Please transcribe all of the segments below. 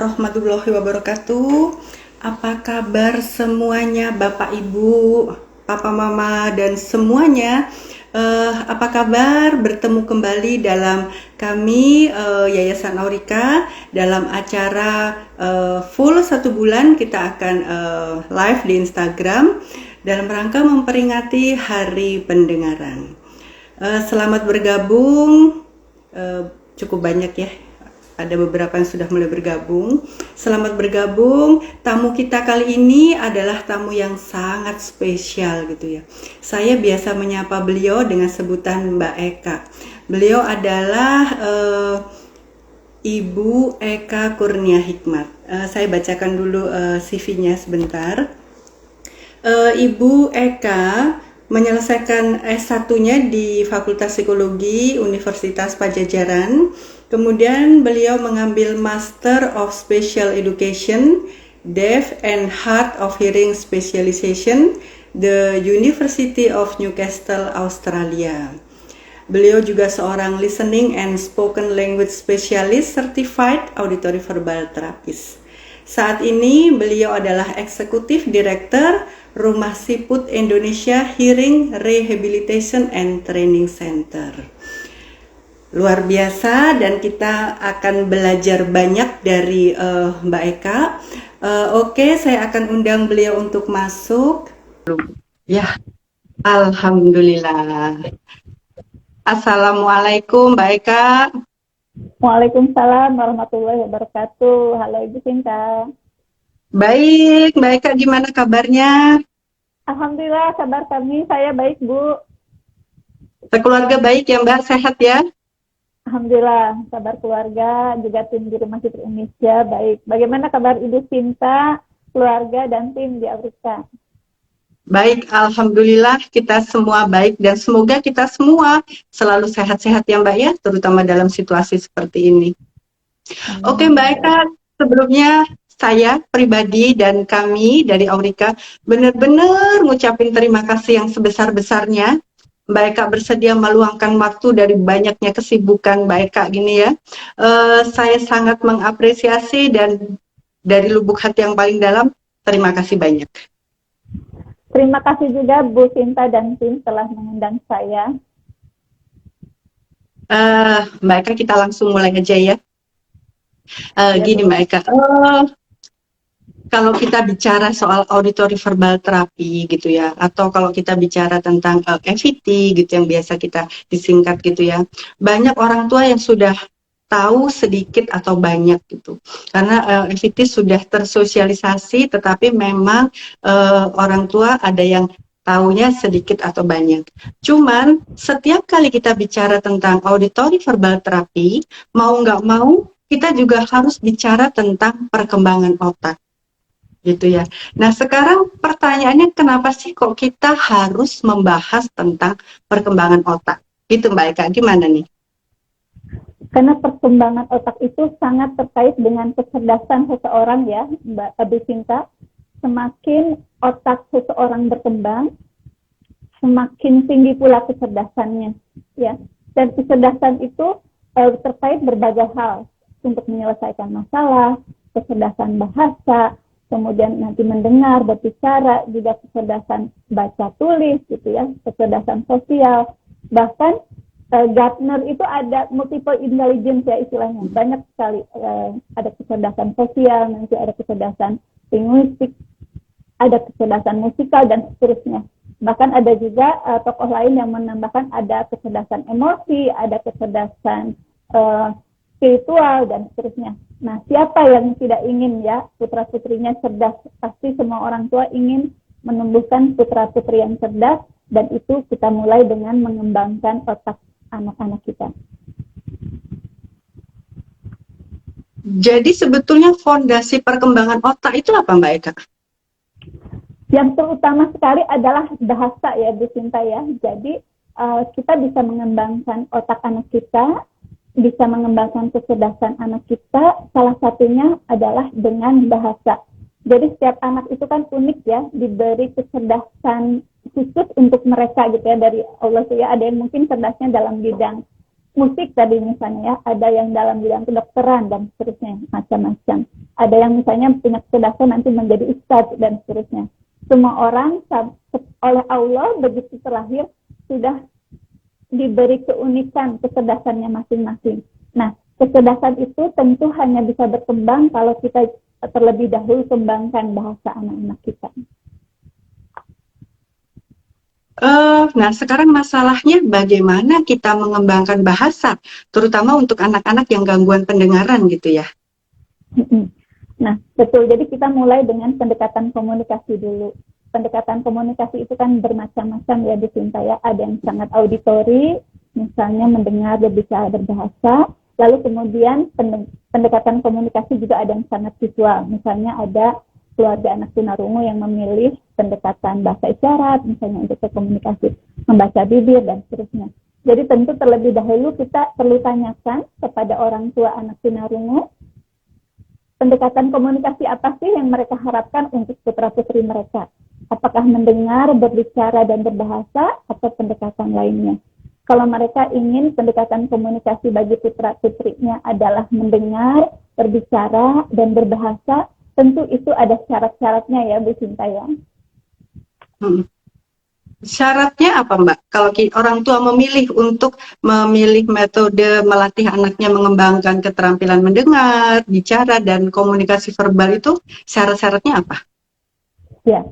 warahmatullahi wabarakatuh. Apa kabar semuanya, Bapak Ibu, Papa Mama dan semuanya? Apa kabar? Bertemu kembali dalam kami Yayasan Aurika dalam acara full 1 bulan kita akan live di Instagram dalam rangka memperingati Hari Pendengaran. Selamat bergabung. Cukup banyak ya, ada beberapa yang sudah mulai bergabung. Selamat bergabung. Tamu kita kali ini adalah tamu yang sangat spesial gitu ya. Saya biasa menyapa beliau dengan sebutan Mbak Eka. Beliau adalah Ibu Eka Kurnia Hikmat. Saya bacakan dulu CV-nya sebentar. Ibu Eka menyelesaikan S1-nya di Fakultas Psikologi Universitas Padjadjaran. Kemudian beliau mengambil Master of Special Education, Deaf and Hard of Hearing Specialization, the University of Newcastle, Australia. Beliau juga seorang Listening and Spoken Language Specialist Certified Auditory Verbal Therapist. Saat ini beliau adalah Eksekutif Direktur Rumah Siput Indonesia Hearing Rehabilitation and Training Center. Luar biasa, dan kita akan belajar banyak dari Mbak Eka. Oke, saya akan undang beliau untuk masuk. Ya, Alhamdulillah. Assalamualaikum Mbak Eka. Waalaikumsalam warahmatullahi wabarakatuh. Halo Ibu Sinta. Baik, Mbak Eka, gimana kabarnya? Alhamdulillah, kabar kami saya baik Bu. Sekeluarga baik ya Mbak, sehat ya? Alhamdulillah, kabar keluarga juga tim di Rumah Siput Indonesia baik. Bagaimana kabar Ibu Sinta, keluarga dan tim di Aurika? Baik, Alhamdulillah kita semua baik dan semoga kita semua selalu sehat-sehat ya Mbak ya, terutama dalam situasi seperti ini. Oke Mbak Eka, sebelumnya saya pribadi dan kami dari Aurika benar-benar ngucapin terima kasih yang sebesar-besarnya. Mbak Eka bersedia meluangkan waktu dari banyaknya kesibukan Mbak Eka gini ya. Saya sangat mengapresiasi dan dari lubuk hati yang paling dalam, terima kasih banyak. Terima kasih juga Bu Sinta dan tim telah mengundang saya. Mbak Eka, kita langsung mulai aja ya. Gini Mbak Eka, kalau kita bicara soal auditory verbal therapy gitu ya, atau kalau kita bicara tentang AVT gitu yang biasa kita disingkat gitu ya, banyak orang tua yang sudah tahu sedikit atau banyak gitu, karena AVT sudah tersosialisasi, tetapi memang orang tua ada yang taunya sedikit atau banyak. Cuman setiap kali kita bicara tentang auditory verbal therapy, mau nggak mau kita juga harus bicara tentang perkembangan otak gitu ya. Nah sekarang pertanyaannya, kenapa sih kok kita harus membahas tentang perkembangan otak? Gitu Mbak Eka, gimana nih? Karena perkembangan otak itu sangat terkait dengan kecerdasan seseorang ya Mbak Bu Sinta. Semakin otak seseorang berkembang, semakin tinggi pula kecerdasannya ya. Dan kecerdasan itu terkait berbagai hal, untuk menyelesaikan masalah, kecerdasan bahasa, kemudian nanti mendengar, berbicara, juga kecerdasan baca tulis gitu ya, kecerdasan sosial. Bahkan Gartner itu ada multiple intelligence ya istilahnya, banyak sekali, ada kecerdasan sosial, nanti ada kecerdasan linguistik, ada kecerdasan musikal dan seterusnya. Bahkan ada juga tokoh lain yang menambahkan ada kecerdasan emosi, ada kecerdasan spiritual dan seterusnya. Nah, siapa yang tidak ingin ya putra-putrinya cerdas? Pasti semua orang tua ingin menumbuhkan putra-putri yang cerdas, dan itu kita mulai dengan mengembangkan otak anak-anak kita. Jadi sebetulnya fondasi perkembangan otak itu apa Mbak Eka? Yang terutama sekali adalah bahasa ya Bu Sinta ya. Jadi kita bisa mengembangkan otak anak kita, bisa mengembangkan kecerdasan anak kita, salah satunya adalah dengan bahasa. Jadi setiap anak itu kan unik ya, diberi kecerdasan khusus untuk mereka gitu ya dari Allah tuh ya. Ada yang mungkin cerdasnya dalam bidang musik tadi misalnya ya, ada yang dalam bidang kedokteran dan seterusnya, macam-macam. Ada yang misalnya punya kecerdasan nanti menjadi ustadz dan seterusnya. Semua orang oleh Allah begitu terlahir sudah diberi keunikan kecerdasannya masing-masing. Nah, kecerdasan itu tentu hanya bisa berkembang kalau kita terlebih dahulu kembangkan bahasa anak-anak kita. Nah, sekarang masalahnya bagaimana kita mengembangkan bahasa, terutama untuk anak-anak yang gangguan pendengaran gitu ya. Nah, betul. Jadi kita mulai dengan pendekatan komunikasi dulu. Pendekatan komunikasi itu kan bermacam-macam ya di Sinta ya. Ada yang sangat auditori, misalnya mendengar, berbicara, berbahasa. Lalu kemudian pendekatan komunikasi juga ada yang sangat visual. Misalnya ada keluarga anak tunarungu yang memilih pendekatan bahasa isyarat, misalnya untuk komunikasi, membaca bibir, dan seterusnya. Jadi tentu terlebih dahulu kita perlu tanyakan kepada orang tua anak tunarungu, pendekatan komunikasi apa sih yang mereka harapkan untuk putra-putri mereka? Apakah mendengar, berbicara, dan berbahasa, atau pendekatan lainnya? Kalau mereka ingin pendekatan komunikasi bagi putra-putrinya adalah mendengar, berbicara, dan berbahasa, tentu itu ada syarat-syaratnya ya Bu Sinta ya. Syaratnya apa Mbak? Kalau orang tua memilih metode melatih anaknya mengembangkan keterampilan mendengar, bicara, dan komunikasi verbal itu syarat-syaratnya apa? Ya,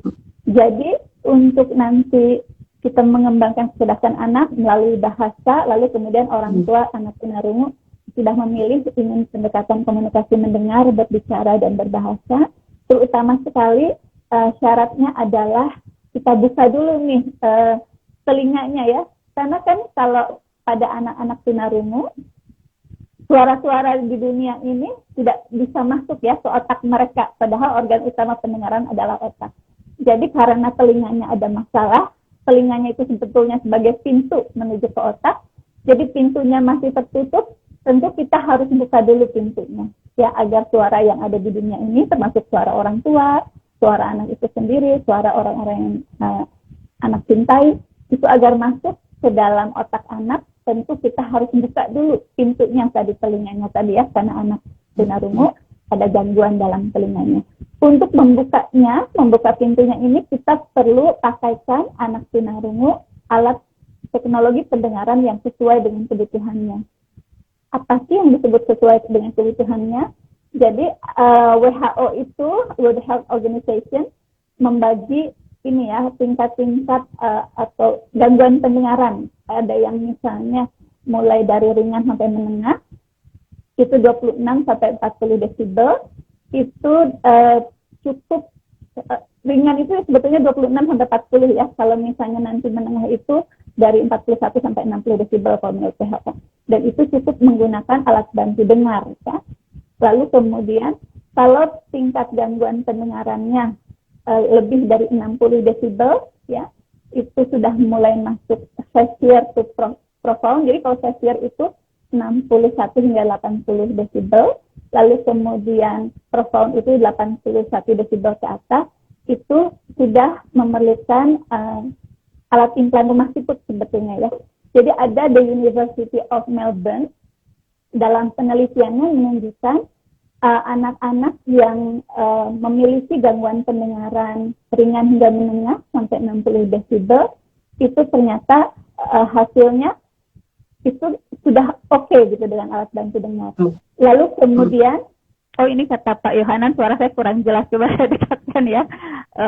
jadi untuk nanti kita mengembangkan kecerdasan anak melalui bahasa, lalu kemudian orang tua anak tunarungu sudah memilih ingin pendekatan komunikasi mendengar, berbicara, dan berbahasa. Terutama sekali syaratnya adalah kita buka dulu nih telinganya ya. Karena kan kalau pada anak-anak tunarungu, suara-suara di dunia ini tidak bisa masuk ya ke otak mereka. Padahal organ utama pendengaran adalah otak. Jadi karena telinganya ada masalah, telinganya itu sebetulnya sebagai pintu menuju ke otak. Jadi pintunya masih tertutup, tentu kita harus buka dulu pintunya ya, agar suara yang ada di dunia ini termasuk suara orang tua, suara anak itu sendiri, suara orang-orang yang anak cintai, itu agar masuk ke dalam otak anak, tentu kita harus buka dulu pintunya tadi, telinganya tadi ya, karena anak tunarungu ada gangguan dalam telinganya. Untuk membukanya, membuka pintunya ini kita perlu pakaikan anak tunarungu alat teknologi pendengaran yang sesuai dengan kebutuhannya. Apa sih yang disebut sesuai dengan kebutuhannya? Jadi WHO itu, World Health Organization, membagi ini ya tingkat-tingkat atau gangguan pendengaran. Ada yang misalnya mulai dari ringan sampai menengah, itu 26 sampai 40 desibel. Itu cukup ringan itu sebetulnya 26 sampai 40 ya. Kalau misalnya nanti menengah itu dari 41 sampai 60 desibel kalau menurut WHO. Dan itu cukup menggunakan alat bantu dengar ya. Lalu kemudian kalau tingkat gangguan pendengarannya lebih dari 60 desibel ya, itu sudah mulai masuk severe to profound. Jadi kalau severe itu 61 hingga 80 desibel, lalu kemudian profound itu 81 desibel ke atas, itu sudah memerlukan alat implan rumah siput sebetulnya ya. Jadi ada The University of Melbourne, dalam penelitiannya menunjukkan anak-anak yang memiliki gangguan pendengaran ringan hingga menengah sampai 60 desibel, itu ternyata hasilnya itu sudah oke gitu dengan alat bantu dengar. Lalu kemudian, ini kata Pak Yohanan, suara saya kurang jelas, coba saya dekatkan ya.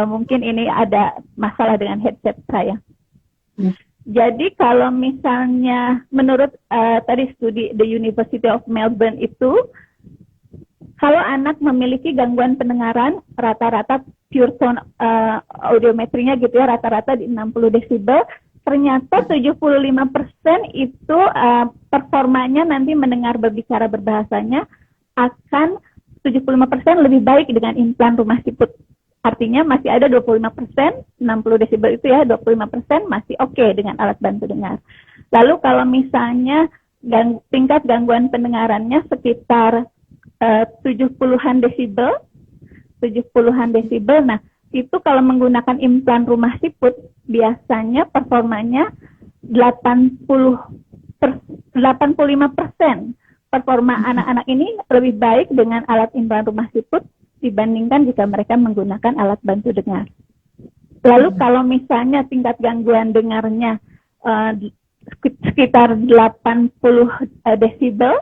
Mungkin ini ada masalah dengan headset saya. Jadi kalau misalnya menurut tadi studi The University of Melbourne itu, kalau anak memiliki gangguan pendengaran rata-rata pure tone audiometrinya gitu ya, rata-rata di 60 desibel, ternyata 75% itu performanya nanti mendengar, berbicara, berbahasanya akan 75% lebih baik dengan implan rumah siput. Artinya masih ada 25%, 60 desibel itu ya, 25% masih oke dengan alat bantu dengar. Lalu kalau misalnya tingkat gangguan pendengarannya sekitar 70-an desibel, nah itu kalau menggunakan implan rumah siput, biasanya performanya 80% 85% performa anak-anak ini lebih baik dengan alat implan rumah siput dibandingkan jika mereka menggunakan alat bantu dengar. Lalu kalau misalnya tingkat gangguan dengarnya sekitar 80 desibel,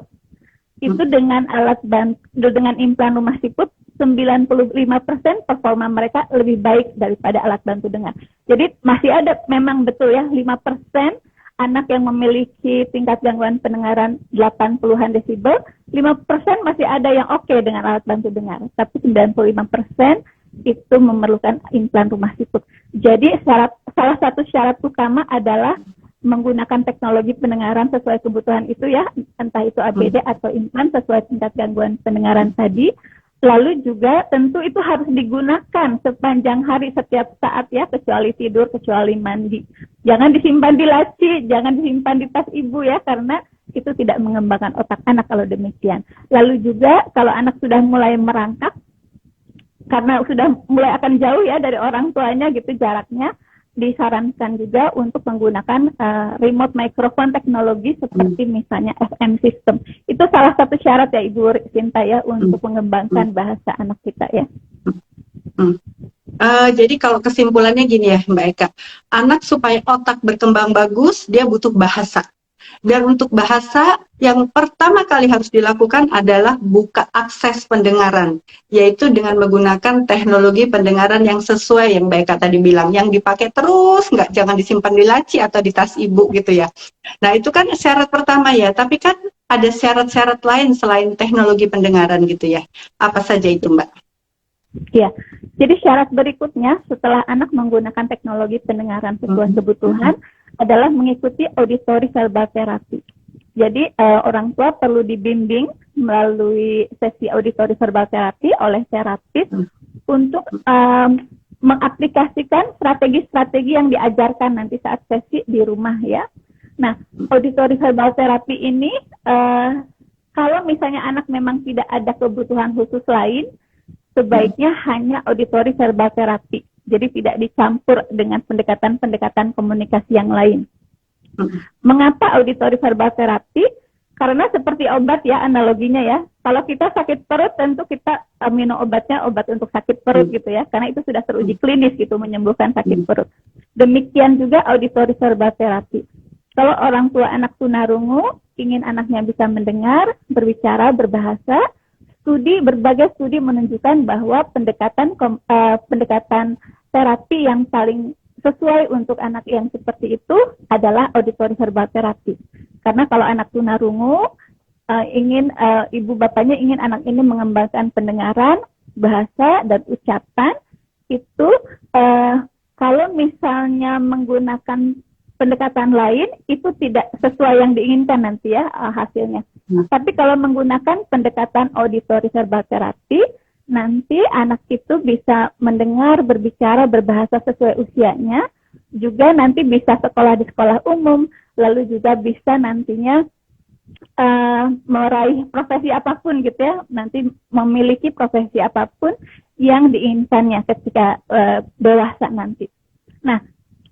itu dengan dengan implan rumah siput 95% performa mereka lebih baik daripada alat bantu dengar. Jadi masih ada memang betul ya 5% anak yang memiliki tingkat gangguan pendengaran 80-an desibel, 5% masih ada yang oke dengan alat bantu dengar. Tapi 95% itu memerlukan implan rumah siput. Jadi salah satu syarat utama adalah menggunakan teknologi pendengaran sesuai kebutuhan itu ya, entah itu ABD atau implan sesuai tingkat gangguan pendengaran tadi. Lalu juga tentu itu harus digunakan sepanjang hari setiap saat ya, kecuali tidur, kecuali mandi. Jangan disimpan di laci, jangan disimpan di tas ibu ya, karena itu tidak mengembangkan otak anak kalau demikian. Lalu juga kalau anak sudah mulai merangkak, karena sudah mulai akan jauh ya dari orang tuanya gitu jaraknya, disarankan juga untuk menggunakan remote microphone teknologi seperti misalnya FM system. Itu salah satu syarat ya Ibu Sinta ya untuk mengembangkan bahasa anak kita ya. Jadi kalau kesimpulannya gini ya Mbak Eka, anak supaya otak berkembang bagus dia butuh bahasa. Dan untuk bahasa yang pertama kali harus dilakukan adalah buka akses pendengaran, yaitu dengan menggunakan teknologi pendengaran yang sesuai yang Mbak Eka tadi bilang, yang dipakai terus, jangan disimpan di laci atau di tas ibu gitu ya. Nah itu kan syarat pertama ya, tapi kan ada syarat-syarat lain selain teknologi pendengaran gitu ya. Apa saja itu Mbak? Ya, jadi syarat berikutnya setelah anak menggunakan teknologi pendengaran sesuai kebutuhan adalah mengikuti auditory verbal therapy. Jadi orang tua perlu dibimbing melalui sesi auditory verbal therapy oleh terapis untuk mengaplikasikan strategi-strategi yang diajarkan nanti saat sesi di rumah ya. Nah, auditory verbal therapy ini kalau misalnya anak memang tidak ada kebutuhan khusus lain, sebaiknya hanya auditory verbal therapy. Jadi tidak dicampur dengan pendekatan-pendekatan komunikasi yang lain. Mengapa auditory verbal therapy? Karena seperti obat ya analoginya ya. Kalau kita sakit perut tentu kita minum obatnya obat untuk sakit perut gitu ya. Karena itu sudah teruji klinis gitu menyembuhkan sakit perut. Demikian juga auditory verbal therapy. Kalau orang tua anak tunarungu ingin anaknya bisa mendengar, berbicara, berbahasa, berbagai studi menunjukkan bahwa pendekatan terapi yang paling sesuai untuk anak yang seperti itu adalah auditory verbal therapy. Karena kalau anak tunarungu ibu bapaknya ingin anak ini mengembangkan pendengaran, bahasa dan ucapan, itu kalau misalnya menggunakan pendekatan lain itu tidak sesuai yang diinginkan nanti ya hasilnya. Tapi kalau menggunakan pendekatan auditory verbal therapy, nanti anak itu bisa mendengar, berbicara, berbahasa sesuai usianya, juga nanti bisa sekolah di sekolah umum, lalu juga bisa nantinya meraih profesi apapun gitu ya, nanti memiliki profesi apapun yang diinginkannya ketika dewasa nanti. Nah,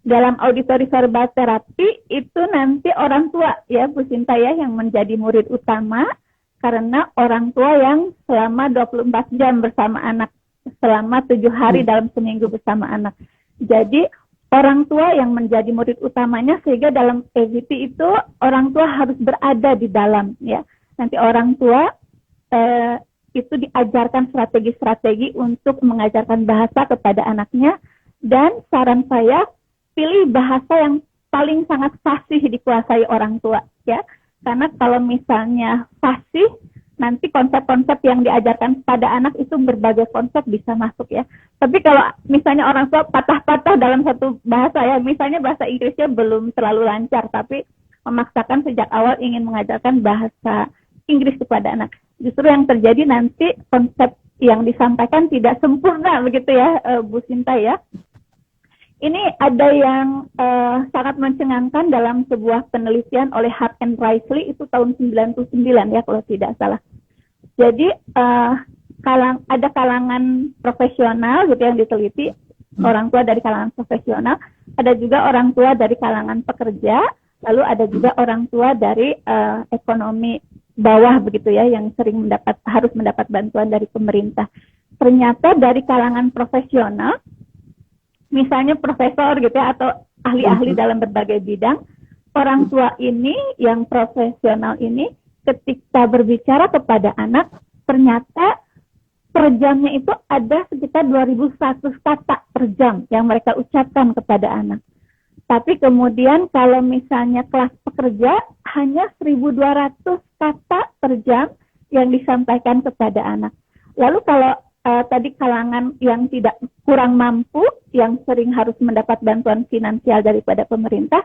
dalam auditory verbal therapy itu nanti orang tua ya Bu Sinta ya yang menjadi murid utama, karena orang tua yang selama 24 jam bersama anak, selama 7 hari dalam seminggu bersama anak. Jadi orang tua yang menjadi murid utamanya, sehingga dalam AVT itu orang tua harus berada di dalam ya. Nanti orang tua itu diajarkan strategi-strategi untuk mengajarkan bahasa kepada anaknya, dan saran saya pilih bahasa yang paling sangat fasih dikuasai orang tua ya. Karena kalau misalnya fasih, nanti konsep-konsep yang diajarkan pada anak itu berbagai konsep bisa masuk ya. Tapi kalau misalnya orang tua patah-patah dalam satu bahasa ya, misalnya bahasa Inggrisnya belum terlalu lancar, tapi memaksakan sejak awal ingin mengajarkan bahasa Inggris kepada anak, justru yang terjadi nanti konsep yang disampaikan tidak sempurna begitu ya Bu Sinta ya. Ini ada yang sangat mencengangkan dalam sebuah penelitian oleh Hart and Risley itu tahun 99 ya kalau tidak salah. Jadi ada kalangan profesional gitu yang diteliti, orang tua dari kalangan profesional, ada juga orang tua dari kalangan pekerja, Lalu ada juga orang tua dari ekonomi bawah begitu ya, yang sering harus mendapat bantuan dari pemerintah. Ternyata dari kalangan profesional, misalnya profesor gitu ya, atau ahli-ahli dalam berbagai bidang, orang tua ini yang profesional ini ketika berbicara kepada anak, ternyata per jamnya itu ada sekitar 2.100 kata per jam yang mereka ucapkan kepada anak. Tapi kemudian kalau misalnya kelas pekerja hanya 1.200 kata per jam yang disampaikan kepada anak. Lalu kalau tadi kalangan yang tidak kurang mampu, yang sering harus mendapat bantuan finansial daripada pemerintah,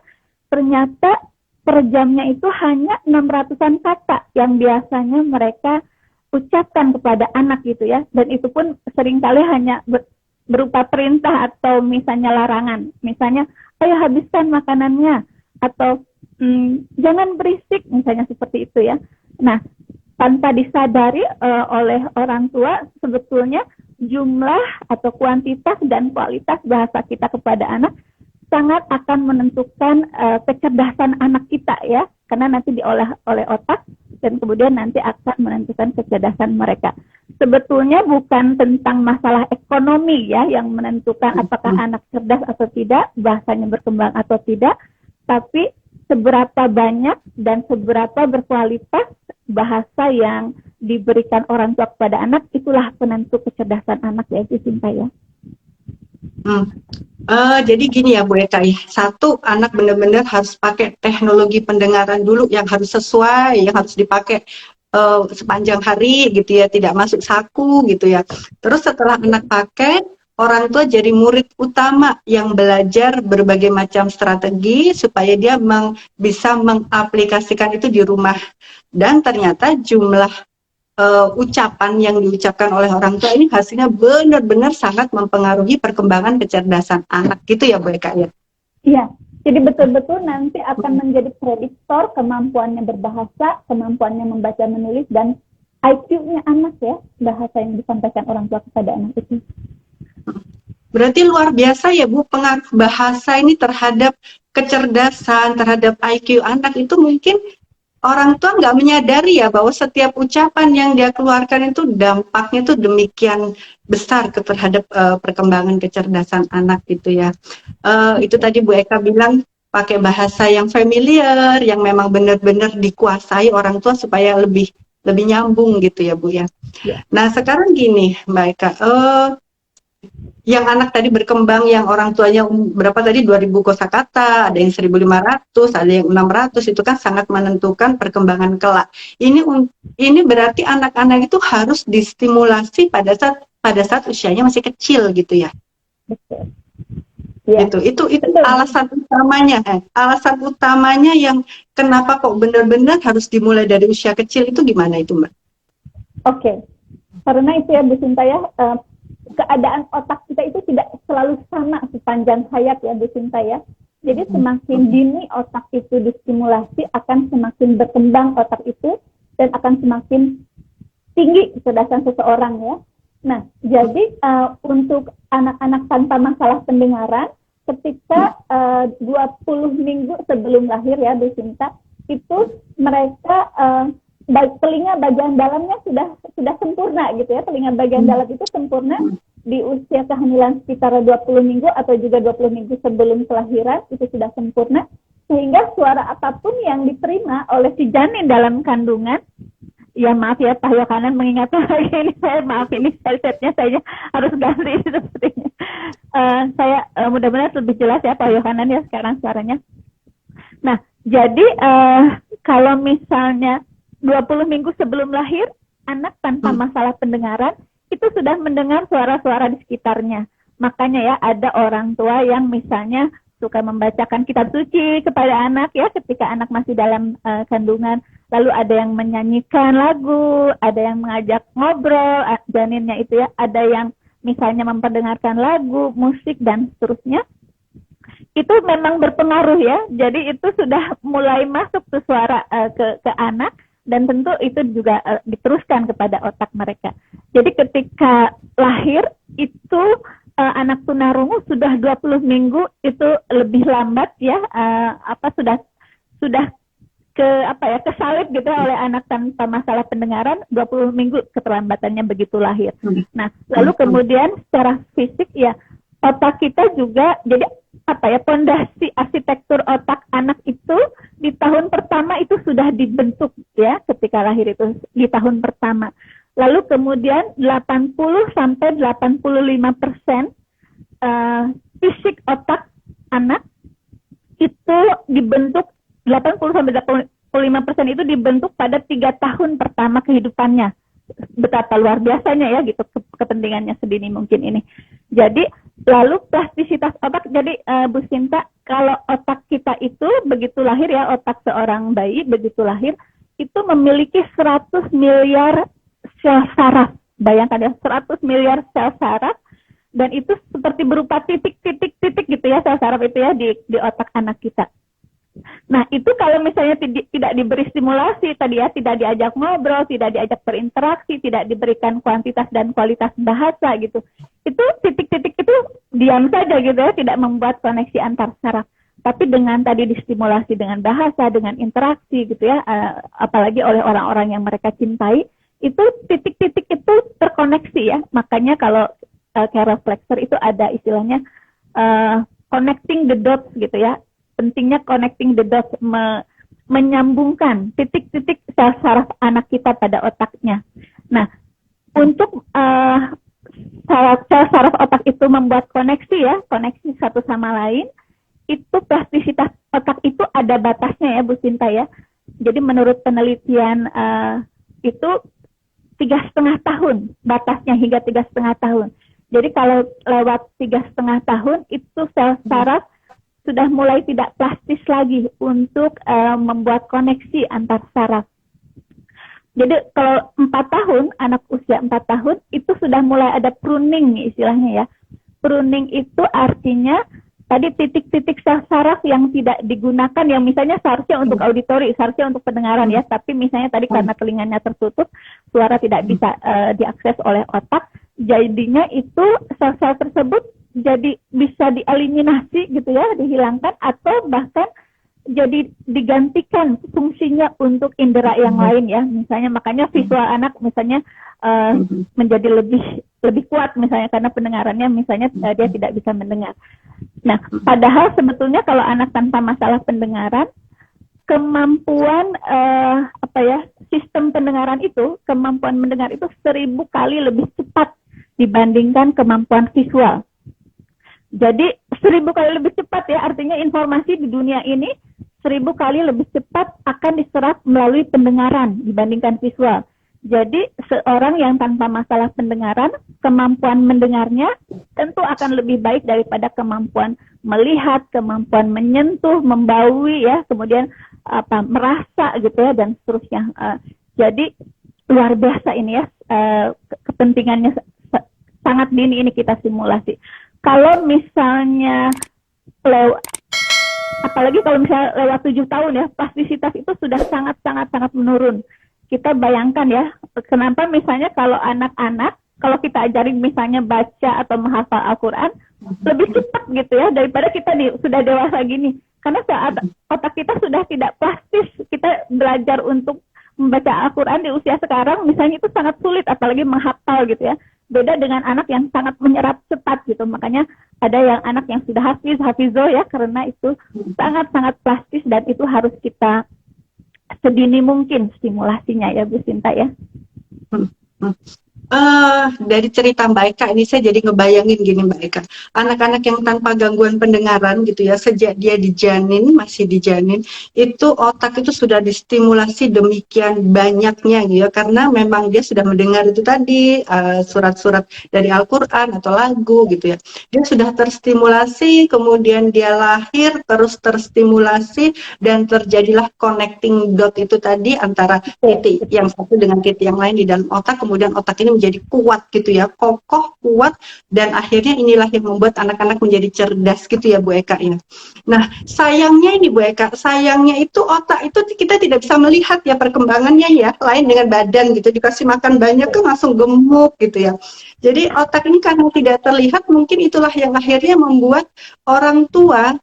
ternyata per jamnya itu hanya 600-an kata yang biasanya mereka ucapkan kepada anak gitu ya. Dan itu pun seringkali hanya berupa perintah atau misalnya larangan. Misalnya, ayo habiskan makanannya, atau jangan berisik, misalnya seperti itu ya. Nah, tanpa disadari oleh orang tua, sebetulnya jumlah atau kuantitas dan kualitas bahasa kita kepada anak sangat akan menentukan kecerdasan anak kita ya, karena nanti diolah oleh otak dan kemudian nanti akan menentukan kecerdasan mereka. Sebetulnya bukan tentang masalah ekonomi ya yang menentukan apakah anak cerdas atau tidak, bahasanya berkembang atau tidak, tapi seberapa banyak dan seberapa berkualitas bahasa yang diberikan orang tua kepada anak, itulah penentu kecerdasan anak ya, itu Sinta ya. Jadi gini ya Bu Eka, satu, anak benar-benar harus pakai teknologi pendengaran dulu yang harus sesuai, yang harus dipakai sepanjang hari gitu ya, tidak masuk saku gitu ya. Terus setelah anak pakai, orang tua jadi murid utama yang belajar berbagai macam strategi supaya dia bisa mengaplikasikan itu di rumah. Dan ternyata jumlah ucapan yang diucapkan oleh orang tua ini hasilnya benar-benar sangat mempengaruhi perkembangan kecerdasan anak gitu ya Bu Eka ya? Iya, jadi betul-betul nanti akan menjadi prediktor kemampuannya berbahasa, kemampuannya membaca menulis, dan IQ-nya anak ya, bahasa yang disampaikan orang tua kepada anak itu. Berarti luar biasa ya Bu, pengaruh bahasa ini terhadap kecerdasan, terhadap IQ anak itu mungkin orang tua nggak menyadari ya bahwa setiap ucapan yang dia keluarkan itu dampaknya itu demikian besar terhadap perkembangan kecerdasan anak gitu ya. Itu tadi Bu Eka bilang pakai bahasa yang familiar, yang memang benar-benar dikuasai orang tua supaya lebih nyambung gitu ya Bu ya. Nah sekarang gini Mbak Eka, yang anak tadi berkembang, yang orang tuanya berapa tadi 2.000 kosakata, ada yang 1.500, ada yang 600, itu kan sangat menentukan perkembangan kelak. Ini berarti anak-anak itu harus distimulasi pada saat usianya masih kecil gitu ya. Betul. Ya. Itu alasan utamanya. Alasan utamanya yang kenapa kok benar-benar harus dimulai dari usia kecil itu gimana itu Mbak? Oke. Karena itu ya Bu Sinta ya, keadaan otak kita itu tidak selalu sama sepanjang hayat ya Bu Sinta ya. Jadi semakin dini otak itu distimulasi, akan semakin berkembang otak itu dan akan semakin tinggi kecerdasan seseorang ya. Nah, jadi untuk anak-anak tanpa masalah pendengaran, ketika 20 minggu sebelum lahir ya Bu Sinta, itu mereka telinga bagian dalamnya sudah sempurna gitu ya. Telinga bagian dalam itu sempurna di usia kehamilan sekitar 20 minggu atau juga 20 minggu sebelum kelahiran, itu sudah sempurna, sehingga suara apapun yang diterima oleh si janin dalam kandungan, ya maaf ya Pak Yohanan mengingatkan lagi ini, maaf ini setnya saya harus ganti sepertinya. Saya mudah-mudahan lebih jelas ya Pak Yohanan ya sekarang suaranya. Nah, jadi kalau misalnya 20 minggu sebelum lahir, anak tanpa masalah pendengaran itu sudah mendengar suara-suara di sekitarnya. Makanya ya ada orang tua yang misalnya suka membacakan kitab suci kepada anak ya ketika anak masih dalam kandungan. Lalu ada yang menyanyikan lagu, ada yang mengajak ngobrol janinnya itu ya, ada yang misalnya memperdengarkan lagu, musik dan seterusnya. Itu memang berpengaruh ya. Jadi itu sudah mulai masuk tuh suara ke anak. Dan tentu itu juga diteruskan kepada otak mereka. Jadi ketika lahir itu anak tunarungu sudah 20 minggu itu lebih lambat ya, sudah sudah kesalip gitu oleh anak tanpa masalah pendengaran, 20 minggu keterlambatannya begitu lahir. Nah, lalu kemudian secara fisik ya otak kita juga jadi pondasi arsitektur otak anak itu di tahun pertama itu sudah dibentuk ya ketika lahir itu di tahun pertama. Lalu kemudian 80 sampai 85% fisik otak anak itu dibentuk 80-85% itu dibentuk pada 3 tahun pertama kehidupannya. Betapa luar biasanya ya gitu kepentingannya sedini mungkin ini. Jadi lalu plastisitas otak, jadi Bu Sinta, kalau otak kita itu begitu lahir ya, otak seorang bayi begitu lahir itu memiliki 100 miliar sel saraf. Bayangkan ya, 100 miliar sel saraf, dan itu seperti berupa titik-titik gitu ya sel saraf itu ya di otak anak kita. Nah, itu kalau misalnya tidak diberi stimulasi tadi ya, tidak diajak ngobrol, tidak diajak berinteraksi, tidak diberikan kuantitas dan kualitas bahasa gitu. Itu titik-titik itu diam saja gitu ya, tidak membuat koneksi antar saraf. Tapi dengan tadi distimulasi dengan bahasa, dengan interaksi gitu ya, apalagi oleh orang-orang yang mereka cintai, itu titik-titik itu terkoneksi ya. Makanya kalau Carol Flexer itu ada istilahnya connecting the dots gitu ya. Pentingnya connecting the dots, menyambungkan titik-titik sel saraf anak kita pada otaknya. Nah, untuk sel saraf otak itu membuat koneksi ya, koneksi satu sama lain, itu plastisitas otak itu ada batasnya ya Bu Sinta ya. Jadi menurut penelitian itu 3,5 tahun batasnya, hingga 3,5 tahun. Jadi kalau lewat 3,5 tahun itu sel saraf sudah mulai tidak plastis lagi untuk membuat koneksi antar saraf. Jadi kalau 4 tahun, anak usia 4 tahun itu sudah mulai ada pruning istilahnya ya. Pruning itu artinya tadi titik-titik sel saraf yang tidak digunakan, yang misalnya seharusnya untuk auditori, seharusnya untuk pendengaran ya, tapi misalnya tadi karena telinganya tertutup, suara tidak bisa diakses oleh otak, jadinya itu sel-sel tersebut jadi bisa dieliminasi gitu ya, dihilangkan, atau bahkan jadi digantikan fungsinya untuk indera yang lain ya. Misalnya makanya visual anak misalnya menjadi lebih kuat misalnya karena pendengarannya misalnya dia tidak bisa mendengar. Nah, padahal sebetulnya kalau anak tanpa masalah pendengaran, kemampuan sistem pendengaran itu, kemampuan mendengar itu 1000 kali lebih cepat dibandingkan kemampuan visual. Jadi 1000 kali lebih cepat ya, artinya informasi di dunia ini 1000 kali lebih cepat akan diserap melalui pendengaran dibandingkan visual. Jadi seorang yang tanpa masalah pendengaran, kemampuan mendengarnya tentu akan lebih baik daripada kemampuan melihat, kemampuan menyentuh, membaui ya, kemudian merasa gitu ya, dan seterusnya. Jadi luar biasa ini ya, kepentingannya sangat dini ini kita simulasi. Kalau misalnya apalagi kalau misalnya lewat 7 tahun ya, plastisitas itu sudah sangat menurun. Kita bayangkan ya, kenapa misalnya kalau anak-anak, kalau kita ajarin misalnya baca atau menghafal Al-Quran, lebih cepat gitu ya, daripada kita sudah dewasa gini. Karena saat otak kita sudah tidak plastis, kita belajar untuk membaca Al-Quran di usia sekarang, misalnya itu sangat sulit, apalagi menghafal gitu ya. Beda dengan anak yang sangat menyerap cepat gitu. Makanya ada yang anak yang sudah hafizo ya, karena itu sangat plastis dan itu harus kita sedini mungkin stimulasinya ya Bu Sinta ya. Dari cerita Mbak Eka ini saya jadi ngebayangin gini Mbak Eka, anak-anak yang tanpa gangguan pendengaran gitu ya, sejak dia masih dijanin, itu otak itu sudah distimulasi demikian banyaknya gitu ya, karena memang dia sudah mendengar itu tadi surat-surat dari Al-Quran atau lagu gitu ya, dia sudah terstimulasi, kemudian dia lahir terus terstimulasi dan terjadilah connecting dot itu tadi antara titik yang satu dengan titik yang lain di dalam otak, kemudian otak ini menjadi kuat gitu ya, kokoh, kuat, dan akhirnya inilah yang membuat anak-anak menjadi cerdas gitu ya Bu Eka ya. Nah sayangnya ini Bu Eka, sayangnya itu otak itu kita tidak bisa melihat ya perkembangannya ya, lain dengan badan gitu, dikasih makan banyak kan langsung gemuk gitu ya. Jadi otak ini karena tidak terlihat, mungkin itulah yang akhirnya membuat orang tua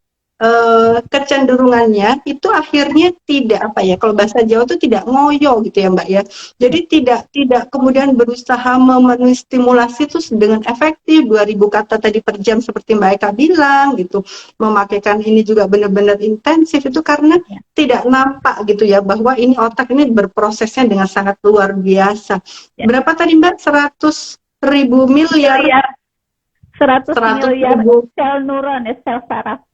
kecenderungannya itu akhirnya tidak apa ya, kalau bahasa Jawa itu tidak ngoyo gitu ya Mbak ya. Jadi tidak kemudian berusaha memenuhi stimulasi itu dengan efektif 2000 kata tadi per jam seperti Mbak Eka bilang gitu. Memakaikan ini juga benar-benar intensif itu karena tidak nampak gitu ya bahwa ini otak ini berprosesnya dengan sangat luar biasa. Berapa tadi Mbak? 100.000 miliar 100 100 miliar ribu. sel neuron ya, sel saraf.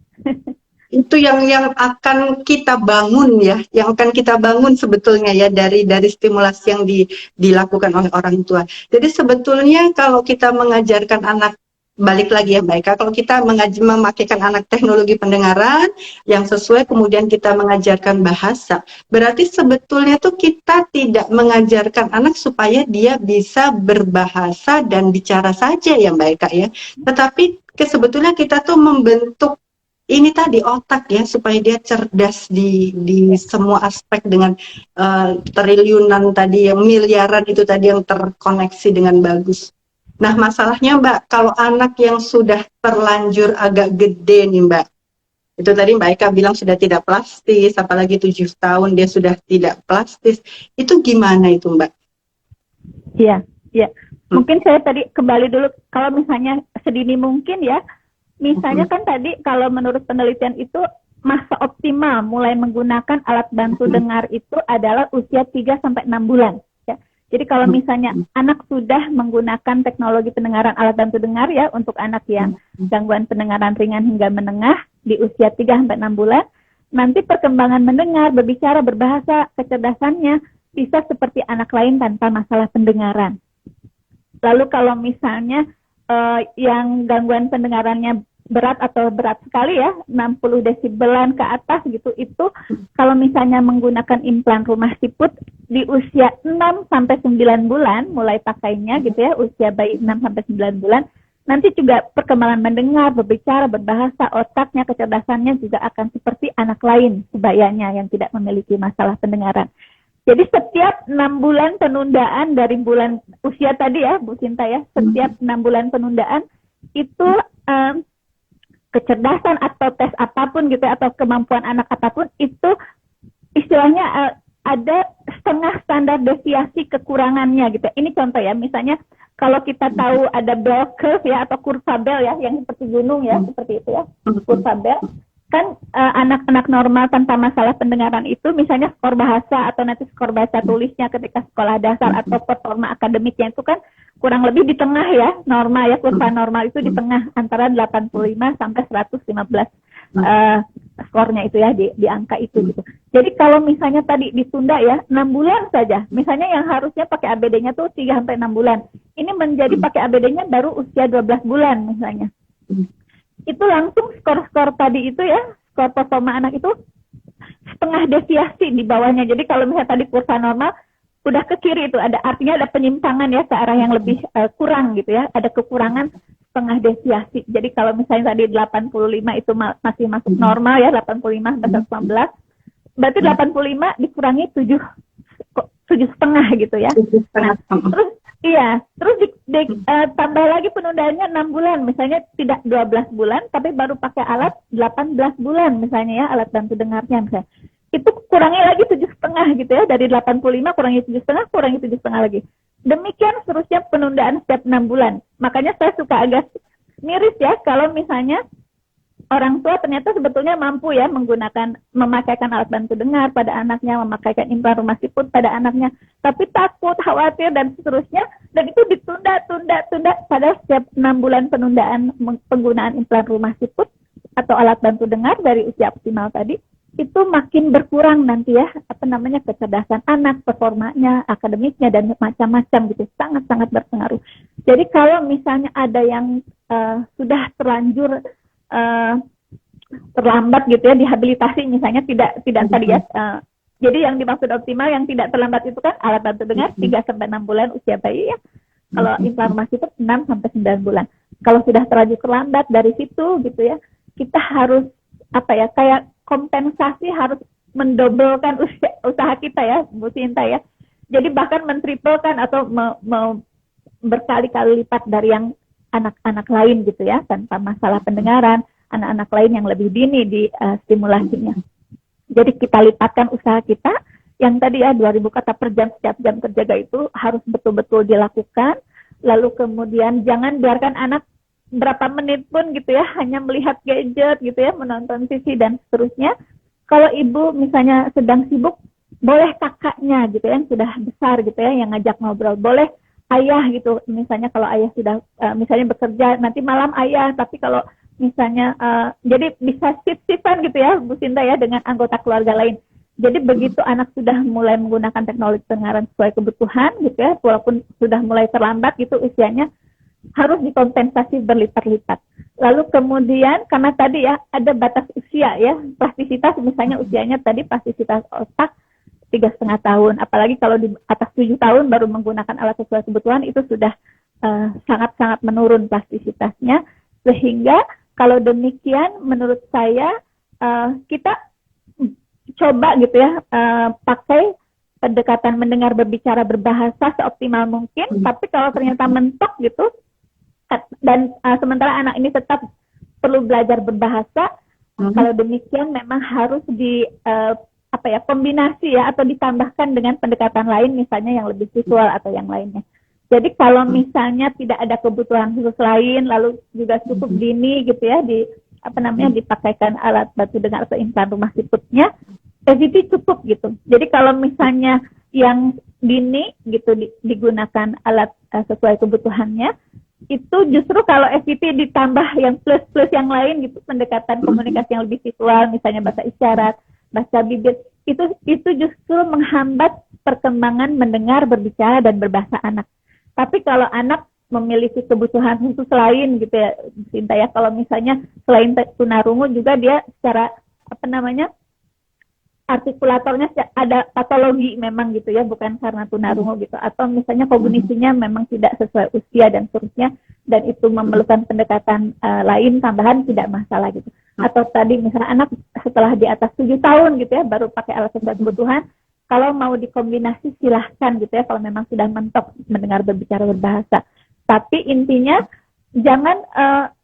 Itu yang akan kita bangun ya, yang akan kita bangun sebetulnya ya dari stimulasi yang dilakukan oleh orang tua. Jadi sebetulnya kalau kita mengajarkan anak, balik lagi ya Mbak Eka, kalau kita memakaikan anak teknologi pendengaran yang sesuai, kemudian kita mengajarkan bahasa, berarti sebetulnya tuh kita tidak mengajarkan anak supaya dia bisa berbahasa dan bicara saja ya Mbak Eka ya, tetapi sebetulnya kita tuh membentuk ini tadi otak ya supaya dia cerdas di semua aspek dengan triliunan tadi yang miliaran itu tadi yang terkoneksi dengan bagus. Nah masalahnya Mbak, kalau anak yang sudah terlanjur agak gede nih Mbak, itu tadi Mbak Eka bilang sudah tidak plastis, apalagi 7 tahun dia sudah tidak plastis, itu gimana itu Mbak? Iya, iya. Mungkin saya tadi kembali dulu, kalau misalnya sedini mungkin ya, misalnya kan tadi kalau menurut penelitian itu masa optimal mulai menggunakan alat bantu dengar itu adalah usia 3-6 bulan. Ya. Jadi kalau misalnya anak sudah menggunakan teknologi pendengaran alat bantu dengar ya untuk anak yang gangguan pendengaran ringan hingga menengah di usia 3-6 bulan, nanti perkembangan mendengar, berbicara, berbahasa, kecerdasannya bisa seperti anak lain tanpa masalah pendengaran. Lalu kalau misalnya yang gangguan pendengarannya berat atau berat sekali ya, 60 desibelan ke atas gitu, itu kalau misalnya menggunakan implan rumah siput di usia 6-9 bulan mulai pakainya gitu ya, usia bayi 6-9 bulan, nanti juga perkembangan mendengar, berbicara, berbahasa, otaknya, kecerdasannya juga akan seperti anak lain sebayanya yang tidak memiliki masalah pendengaran. Jadi setiap 6 bulan penundaan dari bulan usia tadi ya, Bu Sinta ya, setiap 6 bulan penundaan itu kecerdasan atau tes apapun gitu atau kemampuan anak apapun itu istilahnya ada setengah standar deviasi kekurangannya gitu. Ini contoh ya, misalnya kalau kita tahu ada bell curve ya atau kurva bell ya yang seperti gunung ya, seperti itu ya, kurva bell. Kan anak-anak normal tanpa masalah pendengaran itu misalnya skor bahasa atau nanti skor bahasa tulisnya ketika sekolah dasar atau performa akademiknya itu kan kurang lebih di tengah ya, normal ya, kurva normal itu di tengah antara 85 sampai 115 skornya itu ya di angka itu gitu. Jadi kalau misalnya tadi ditunda ya 6 bulan saja, misalnya yang harusnya pakai ABD-nya tuh 3 sampai 6 bulan. Ini menjadi pakai ABD-nya baru usia 12 bulan misalnya. Itu langsung skor-skor tadi itu ya, skor performa anak itu setengah deviasi di bawahnya. Jadi kalau misalnya tadi kurva normal, udah ke kiri itu ada artinya ada penyimpangan ya ke arah yang lebih kurang gitu ya, ada kekurangan setengah deviasi. Jadi kalau misalnya tadi 85 itu masih masuk normal ya, 85 sampai 19, berarti 85 dikurangi 7,5 gitu ya. Nah, terus iya, terus tambah lagi penundaannya 6 bulan, misalnya tidak 12 bulan, tapi baru pakai alat 18 bulan misalnya ya, alat bantu dengarnya misalnya. Itu kurangi lagi 7,5 gitu ya, dari 85 kurangi 7,5, kurangi 7,5 lagi. Demikian seterusnya penundaan setiap 6 bulan. Makanya saya suka agak miris ya, kalau misalnya orang tua ternyata sebetulnya mampu ya memakaikan alat bantu dengar pada anaknya, memakaikan implan rumah siput pada anaknya, tapi takut, khawatir dan seterusnya, dan itu ditunda pada setiap 6 bulan penundaan penggunaan implan rumah siput atau alat bantu dengar dari usia optimal tadi, itu makin berkurang nanti ya, kecerdasan anak, performanya, akademiknya dan macam-macam gitu, sangat-sangat berpengaruh. Jadi kalau misalnya ada yang sudah terlanjur terlambat gitu ya dihabilitasi misalnya tidak tadi ya, jadi yang dimaksud optimal yang tidak terlambat itu kan alat bantu dengar 3-6 bulan usia bayi ya, kalau implan rumah siput 6-9 bulan. Kalau sudah terlanjur terlambat dari situ gitu ya, kita harus kayak kompensasi, harus mendobelkan usaha kita ya Bu Sinta ya, jadi bahkan mentriplekan atau berkali-kali lipat dari yang anak-anak lain gitu ya, tanpa masalah pendengaran, anak-anak lain yang lebih dini di stimulasinya. Jadi kita lipatkan usaha kita, yang tadi ya 2.000 kata per jam setiap jam terjaga itu harus betul-betul dilakukan. Lalu kemudian jangan biarkan anak berapa menit pun gitu ya, hanya melihat gadget gitu ya, menonton TV dan seterusnya. Kalau ibu misalnya sedang sibuk, boleh kakaknya gitu ya, yang sudah besar gitu ya, yang ngajak ngobrol. Boleh ayah gitu, misalnya kalau ayah sudah misalnya bekerja, nanti malam ayah, tapi kalau misalnya jadi bisa shift-shiftan gitu ya Bu Sinta ya dengan anggota keluarga lain. Jadi begitu anak sudah mulai menggunakan teknologi pendengaran sesuai kebutuhan gitu ya, walaupun sudah mulai terlambat gitu usianya, harus dikompensasi berlipat-lipat. Lalu kemudian karena tadi ya ada batas usia ya, plastisitas misalnya usianya tadi plastisitas otak 3,5 tahun, apalagi kalau di atas 7 tahun baru menggunakan alat sesuai kebutuhan itu sudah sangat-sangat menurun plastisitasnya. Sehingga kalau demikian menurut saya kita coba gitu ya pakai pendekatan mendengar berbicara berbahasa seoptimal mungkin, tapi kalau ternyata mentok gitu dan sementara anak ini tetap perlu belajar berbahasa, kalau demikian memang harus di kombinasi ya atau ditambahkan dengan pendekatan lain misalnya yang lebih visual atau yang lainnya. Jadi kalau misalnya tidak ada kebutuhan khusus lain, lalu juga cukup dini gitu ya dipakaikan alat bantu dengar atau implan rumah siputnya, EVT cukup gitu. Jadi kalau misalnya yang dini gitu digunakan alat sesuai kebutuhannya, itu justru kalau FPT ditambah yang plus-plus yang lain gitu, pendekatan komunikasi yang lebih visual, misalnya bahasa isyarat, bahasa bibir, itu justru menghambat perkembangan mendengar, berbicara, dan berbahasa anak. Tapi kalau anak memiliki kebutuhan khusus lain gitu ya, Sinta ya, kalau misalnya selain tunarungu juga dia secara artikulatornya ada patologi memang gitu ya, bukan karena tunarungu gitu, atau misalnya kognisinya memang tidak sesuai usia dan seterusnya, dan itu memerlukan pendekatan lain tambahan, tidak masalah gitu. Atau tadi misalnya anak setelah di atas 7 tahun gitu ya baru pakai alat sesuai kebutuhan, kalau mau dikombinasi silahkan gitu ya kalau memang sudah mentok mendengar, berbicara, berbahasa. Tapi intinya jangan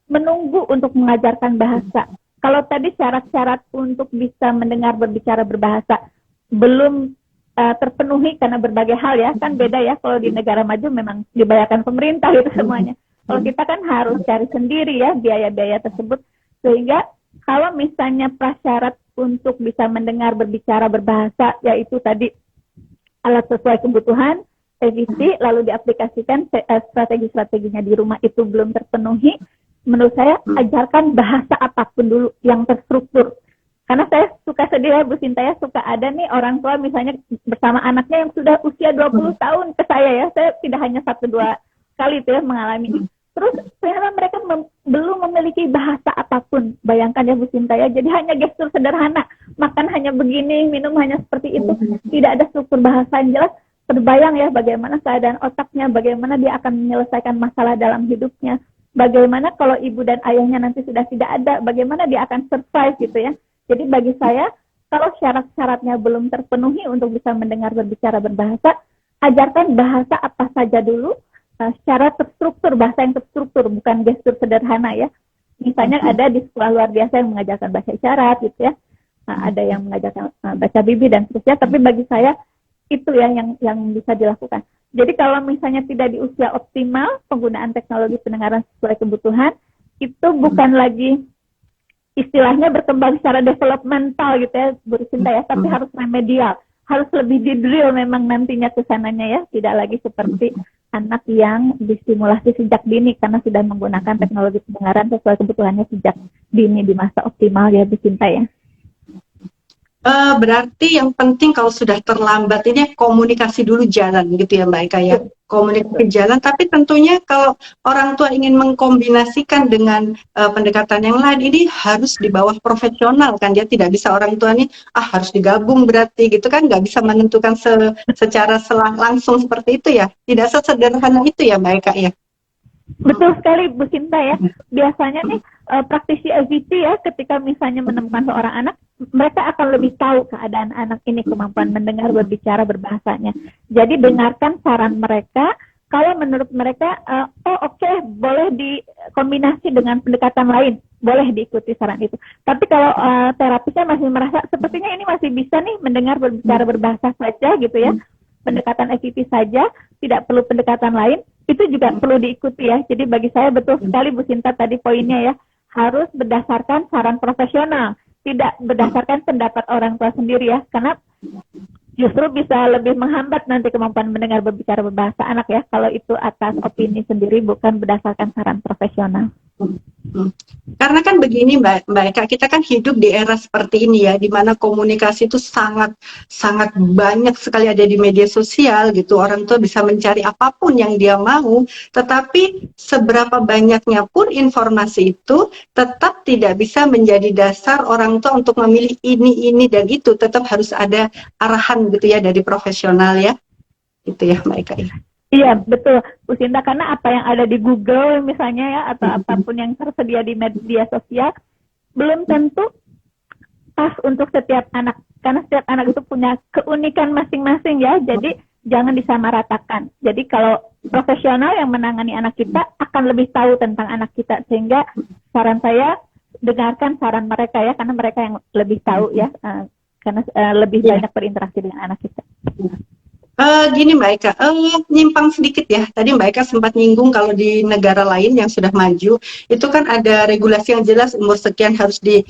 menunggu untuk mengajarkan bahasa. Kalau tadi syarat-syarat untuk bisa mendengar, berbicara, berbahasa belum terpenuhi karena berbagai hal ya, kan beda ya kalau di negara maju memang dibayarkan pemerintah itu semuanya. Kalau kita kan harus cari sendiri ya biaya-biaya tersebut, sehingga kalau misalnya prasyarat untuk bisa mendengar, berbicara, berbahasa yaitu tadi alat sesuai kebutuhan, EVT, lalu diaplikasikan strategi-strateginya di rumah itu belum terpenuhi, menurut saya ajarkan bahasa apapun dulu yang terstruktur. Karena saya suka sedih ya Bu Sinta ya, suka ada nih orang tua misalnya bersama anaknya yang sudah usia 20 tahun ke saya tidak hanya 1-2 kali itu ya mengalami. Terus ternyata mereka belum memiliki bahasa apapun. Bayangkan ya Bu Sinta ya, jadi hanya gestur sederhana, makan hanya begini, minum hanya seperti itu, tidak ada struktur bahasa yang jelas. Terbayang ya bagaimana keadaan otaknya, bagaimana dia akan menyelesaikan masalah dalam hidupnya. Bagaimana kalau ibu dan ayahnya nanti sudah tidak ada, bagaimana dia akan survive gitu ya. Jadi bagi saya, kalau syarat-syaratnya belum terpenuhi untuk bisa mendengar, berbicara, berbahasa, ajarkan bahasa apa saja dulu, secara terstruktur, bahasa yang terstruktur, bukan gestur sederhana ya. Misalnya ada di sekolah luar biasa yang mengajarkan bahasa isyarat gitu ya, ada yang mengajarkan baca bibir dan seterusnya, tapi bagi saya itu ya yang bisa dilakukan. Jadi kalau misalnya tidak di usia optimal, penggunaan teknologi pendengaran sesuai kebutuhan, itu bukan lagi istilahnya berkembang secara developmental gitu ya, Bu Sinta ya, tapi harus remedial, harus lebih di-drill memang nantinya ke sananya ya, tidak lagi seperti anak yang distimulasi sejak dini karena sudah menggunakan teknologi pendengaran sesuai kebutuhannya sejak dini di masa optimal ya Bu Sinta ya. Berarti yang penting kalau sudah terlambat ini komunikasi dulu jalan gitu ya Mbak Eka ya, komunikasi jalan. Tapi tentunya kalau orang tua ingin mengkombinasikan dengan pendekatan yang lain, ini harus di bawah profesional kan, dia tidak bisa orang tua ini harus digabung berarti gitu kan, nggak bisa menentukan secara langsung seperti itu ya, tidak sesederhana itu ya Mbak Eka ya. Betul sekali Bu Sinta ya. Biasanya nih praktisi EVT ya, ketika misalnya menemukan seorang anak, mereka akan lebih tahu keadaan anak ini, kemampuan mendengar, berbicara, berbahasanya. Jadi dengarkan saran mereka, kalau menurut mereka, oke, boleh dikombinasi dengan pendekatan lain, boleh diikuti saran itu. Tapi kalau terapisnya masih merasa sepertinya ini masih bisa nih mendengar berbicara berbahasa saja gitu ya, pendekatan ECT saja, tidak perlu pendekatan lain, itu juga perlu diikuti ya. Jadi bagi saya betul sekali Bu Sinta tadi poinnya ya, harus berdasarkan saran profesional, tidak berdasarkan pendapat orang tua sendiri ya, karena justru bisa lebih menghambat nanti kemampuan mendengar berbicara berbahasa anak ya, kalau itu atas opini sendiri bukan berdasarkan saran profesional. Karena kan begini Mbak Eka, kita kan hidup di era seperti ini ya, di mana komunikasi itu sangat banyak sekali ada di media sosial gitu. Orang tua bisa mencari apapun yang dia mau, tetapi seberapa banyaknya pun informasi itu tetap tidak bisa menjadi dasar orang tua untuk memilih ini dan itu. Tetap harus ada arahan gitu ya dari profesional ya. Itu ya Mbak Eka. Iya, betul, Bu Sinta, karena apa yang ada di Google misalnya ya, atau apapun yang tersedia di media sosial, belum tentu pas untuk setiap anak, karena setiap anak itu punya keunikan masing-masing ya, jadi jangan disamaratakan. Jadi kalau profesional yang menangani anak kita akan lebih tahu tentang anak kita, sehingga saran saya, dengarkan saran mereka ya, karena mereka yang lebih tahu ya, karena lebih banyak berinteraksi dengan anak kita. Gini Mbak Eka, nyimpang sedikit ya. Tadi Mbak Eka sempat nyinggung kalau di negara lain yang sudah maju, itu kan ada regulasi yang jelas umur sekian harus di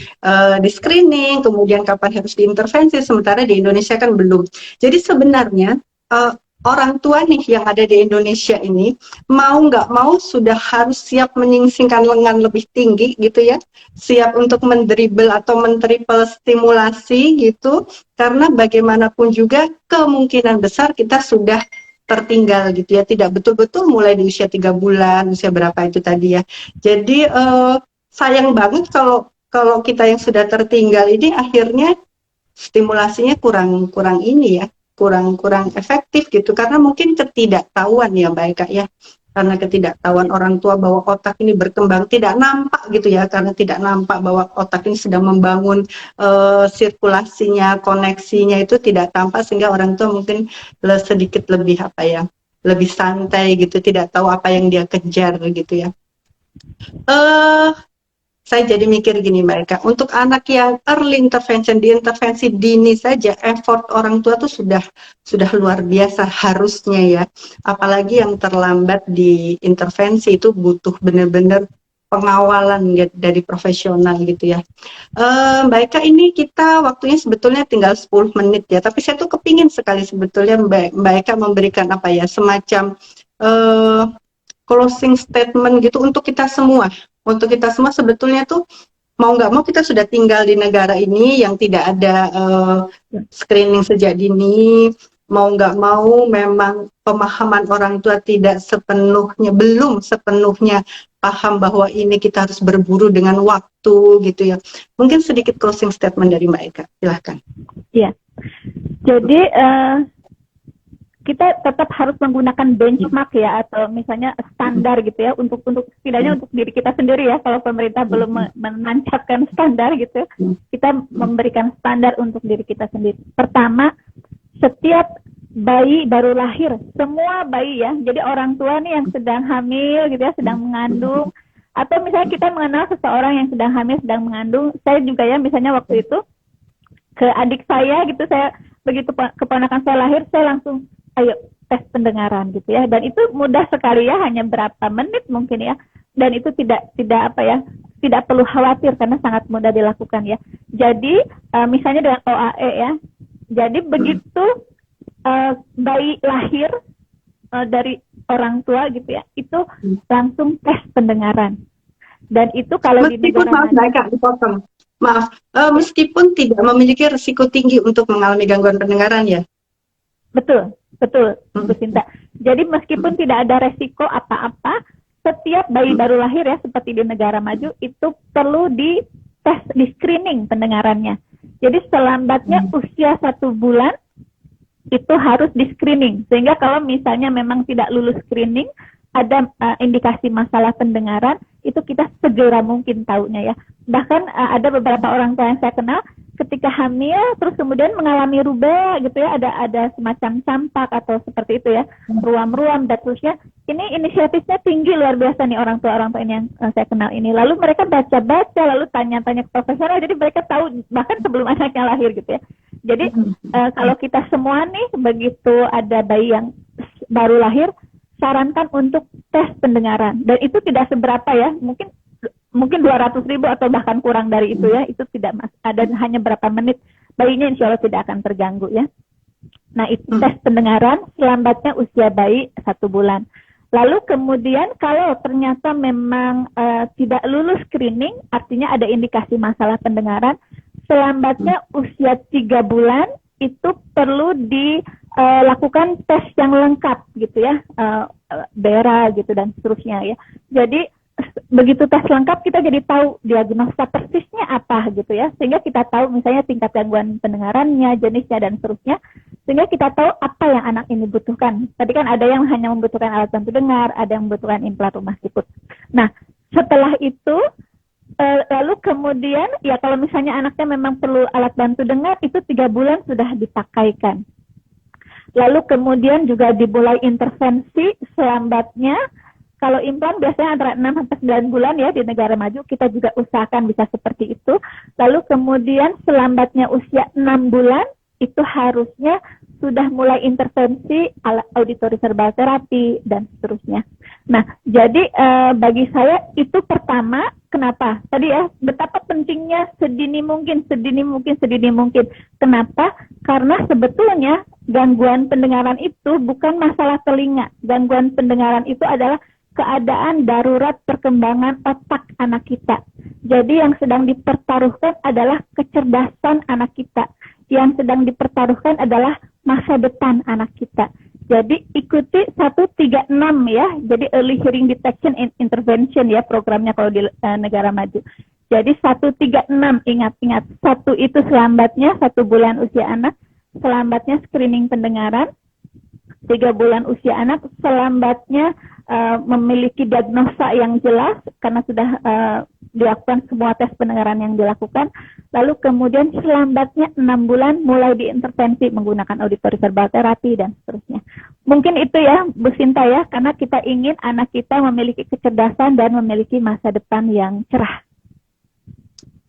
screening, kemudian kapan harus diintervensi, sementara di Indonesia kan belum. Jadi sebenarnya orang tua nih yang ada di Indonesia ini, mau nggak mau sudah harus siap menyingsingkan lengan lebih tinggi gitu ya, siap untuk mendribble atau mentriple stimulasi gitu, karena bagaimanapun juga kemungkinan besar kita sudah tertinggal gitu ya, tidak betul-betul mulai di usia 3 bulan, usia berapa itu tadi ya. Jadi sayang banget kalau kita yang sudah tertinggal ini akhirnya stimulasinya kurang ini ya, kurang efektif gitu, karena mungkin ketidaktahuan ya Mbak Eka ya, karena ketidaktahuan orang tua bahwa otak ini berkembang tidak nampak gitu ya, karena tidak nampak bahwa otak ini sedang membangun sirkulasinya, koneksinya itu tidak tampak, sehingga orang tua mungkin sedikit lebih lebih santai gitu, tidak tahu apa yang dia kejar gitu ya. Saya jadi mikir gini Mbak Eka, untuk anak yang early intervention, di intervensi dini saja, effort orang tua tuh sudah luar biasa harusnya ya. Apalagi yang terlambat di intervensi itu butuh benar-benar pengawalan ya, dari profesional gitu ya. Mbak Eka, ini kita waktunya sebetulnya tinggal 10 menit ya, tapi saya tuh kepingin sekali sebetulnya Mbak Eka memberikan apa ya, semacam closing statement gitu untuk kita semua. Untuk kita semua sebetulnya tuh mau nggak mau kita sudah tinggal di negara ini yang tidak ada screening sejak dini, mau nggak mau memang pemahaman orang tua tidak belum sepenuhnya paham bahwa ini kita harus berburu dengan waktu gitu ya. Mungkin sedikit closing statement dari Mbak Eka, silahkan. Iya, jadi kita tetap harus menggunakan benchmark ya, atau misalnya standar gitu ya, untuk setidaknya untuk diri kita sendiri ya. Kalau pemerintah belum menancapkan standar gitu, kita memberikan standar untuk diri kita sendiri. Pertama, setiap bayi baru lahir, semua bayi ya, jadi orang tua nih yang sedang hamil gitu ya, sedang mengandung, atau misalnya kita mengenal seseorang yang sedang hamil, sedang mengandung. Saya juga ya, misalnya waktu itu ke adik saya gitu, saya begitu keponakan saya lahir, saya langsung ayo tes pendengaran gitu ya, dan itu mudah sekali ya, hanya berapa menit mungkin ya, dan itu tidak perlu khawatir karena sangat mudah dilakukan ya. Jadi misalnya dengan OAE ya, jadi begitu bayi lahir dari orang tua gitu ya, itu langsung tes pendengaran, dan itu kalau di negara meskipun tidak memiliki risiko tinggi untuk mengalami gangguan pendengaran ya. Betul, Bu Sinta. Jadi meskipun tidak ada resiko apa-apa, setiap bayi baru lahir ya, seperti di negara maju, itu perlu di screening pendengarannya. Jadi selambatnya usia 1 bulan, itu harus di screening. Sehingga kalau misalnya memang tidak lulus screening, ada indikasi masalah pendengaran, itu kita segera mungkin tahunya ya. Bahkan ada beberapa orang tua yang saya kenal, ketika hamil terus kemudian mengalami rubella gitu ya, ada semacam campak atau seperti itu ya, ruam-ruam dan seterusnya. Ini inisiatifnya tinggi luar biasa nih orang tua ini yang saya kenal ini. Lalu mereka baca-baca, lalu tanya-tanya ke profesional, jadi mereka tahu bahkan sebelum anaknya lahir gitu ya. Jadi kalau kita semua nih begitu ada bayi yang baru lahir, sarankan untuk tes pendengaran, dan itu tidak seberapa ya, mungkin 200.000 atau bahkan kurang dari itu ya, itu tidak ada, hanya berapa menit, bayinya insya Allah tidak akan terganggu ya. Nah itu tes pendengaran, selambatnya usia bayi 1 bulan. Lalu kemudian kalau ternyata memang tidak lulus screening, artinya ada indikasi masalah pendengaran, selambatnya usia 3 bulan itu perlu dilakukan tes yang lengkap gitu ya, BERA gitu dan seterusnya ya. Jadi begitu tes lengkap kita jadi tahu diagnosa persisnya apa gitu ya, sehingga kita tahu misalnya tingkat gangguan pendengarannya, jenisnya dan seterusnya, sehingga kita tahu apa yang anak ini butuhkan. Tadi kan ada yang hanya membutuhkan alat bantu dengar, ada yang membutuhkan implan rumah sikut. Nah setelah itu lalu kemudian ya kalau misalnya anaknya memang perlu alat bantu dengar, itu 3 bulan sudah dipakaikan. Lalu kemudian juga dimulai intervensi selambatnya. Kalau implan biasanya antara 6 sampai 9 bulan ya di negara maju, kita juga usahakan bisa seperti itu. Lalu kemudian selambatnya usia 6 bulan, itu harusnya sudah mulai intervensi auditory cerebral therapy dan seterusnya. Nah, jadi bagi saya itu pertama, kenapa? Tadi ya, betapa pentingnya sedini mungkin. Kenapa? Karena sebetulnya gangguan pendengaran itu bukan masalah telinga. Gangguan pendengaran itu adalah keadaan darurat perkembangan otak anak kita. Jadi yang sedang dipertaruhkan adalah kecerdasan anak kita. Yang sedang dipertaruhkan adalah masa depan anak kita. Jadi ikuti 136 ya. Jadi Early Hearing Detection and Intervention ya programnya kalau di negara maju. Jadi 136, ingat-ingat. 1 itu selambatnya 1 bulan usia anak, selambatnya screening pendengaran. 3 bulan usia anak, selambatnya memiliki diagnosa yang jelas karena sudah dilakukan semua tes pendengaran yang dilakukan. Lalu kemudian selambatnya 6 bulan mulai diintervensi menggunakan auditory cerebral therapy dan seterusnya. Mungkin itu ya Bu Sinta ya, karena kita ingin anak kita memiliki kecerdasan dan memiliki masa depan yang cerah.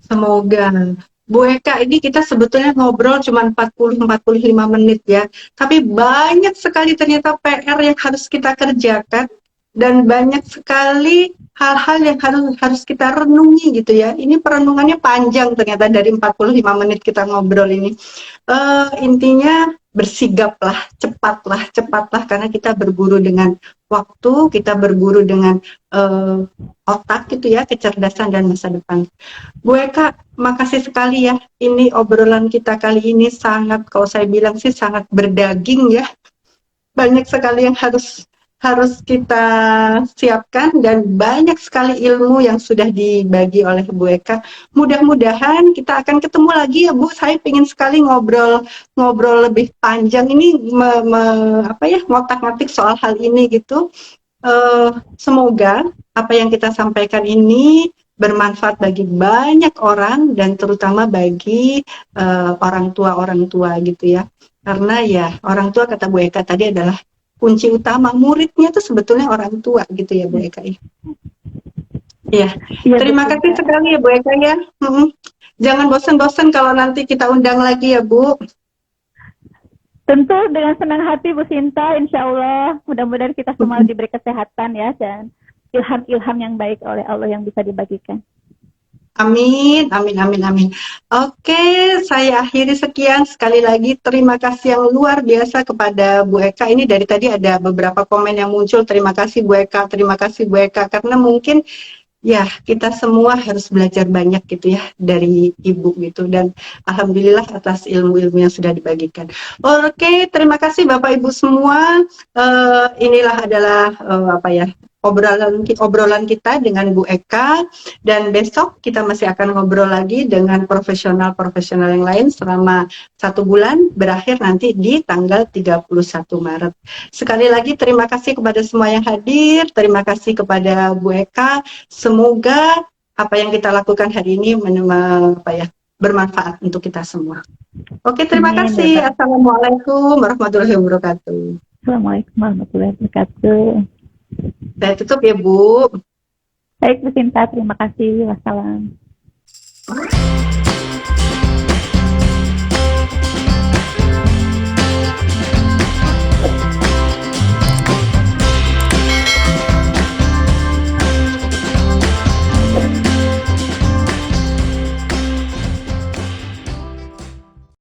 Semoga. Bu Eka, ini kita sebetulnya ngobrol cuma 40-45 menit ya, tapi banyak sekali ternyata PR yang harus kita kerjakan dan banyak sekali hal-hal yang harus kita renungi gitu ya. Ini perenungannya panjang ternyata dari 45 menit kita ngobrol ini. Intinya bersigaplah, cepatlah karena kita berburu dengan waktu, kita berburu dengan otak gitu ya, kecerdasan dan masa depan. Bu Eka, makasih sekali ya. Ini obrolan kita kali ini sangat, kalau saya bilang sih sangat berdaging ya. Banyak sekali yang harus kita siapkan dan banyak sekali ilmu yang sudah dibagi oleh Bu Eka. Mudah-mudahan kita akan ketemu lagi ya Bu. Saya ingin sekali ngobrol lebih panjang ini, ngotak-ngatik soal hal ini gitu. Semoga apa yang kita sampaikan ini bermanfaat bagi banyak orang dan terutama bagi orang tua gitu ya. Karena ya orang tua, kata Bu Eka tadi, adalah kunci utama. Muridnya itu sebetulnya orang tua gitu ya Bu Eka ya. Ya, terima kasih sekali ya Bu Eka ya. Jangan bosan-bosan kalau nanti kita undang lagi ya Bu. Tentu dengan senang hati Bu Sinta, insya Allah mudah-mudahan kita semua diberi kesehatan ya dan ilham-ilham yang baik oleh Allah yang bisa dibagikan. Amin. Oke, saya akhiri sekian. Sekali lagi terima kasih yang luar biasa kepada Bu Eka. Ini dari tadi ada beberapa komen yang muncul. Terima kasih Bu Eka, karena mungkin ya kita semua harus belajar banyak gitu ya dari Ibu gitu, dan alhamdulillah atas ilmu-ilmu yang sudah dibagikan. Oke, terima kasih Bapak Ibu semua. Inilah adalah obrolan kita dengan Bu Eka, dan besok kita masih akan ngobrol lagi dengan profesional yang lain selama 1 bulan, berakhir nanti di tanggal 31 Maret. Sekali lagi terima kasih kepada semua yang hadir, terima kasih kepada Bu Eka. Semoga apa yang kita lakukan hari ini bermanfaat untuk kita semua. Oke, terima Amin, kasih. Bapak. Assalamualaikum warahmatullahi wabarakatuh. Assalamualaikum warahmatullahi wabarakatuh. Saya tutup ya, Bu. Baik, Bu Sinta, terima kasih. Wassalam.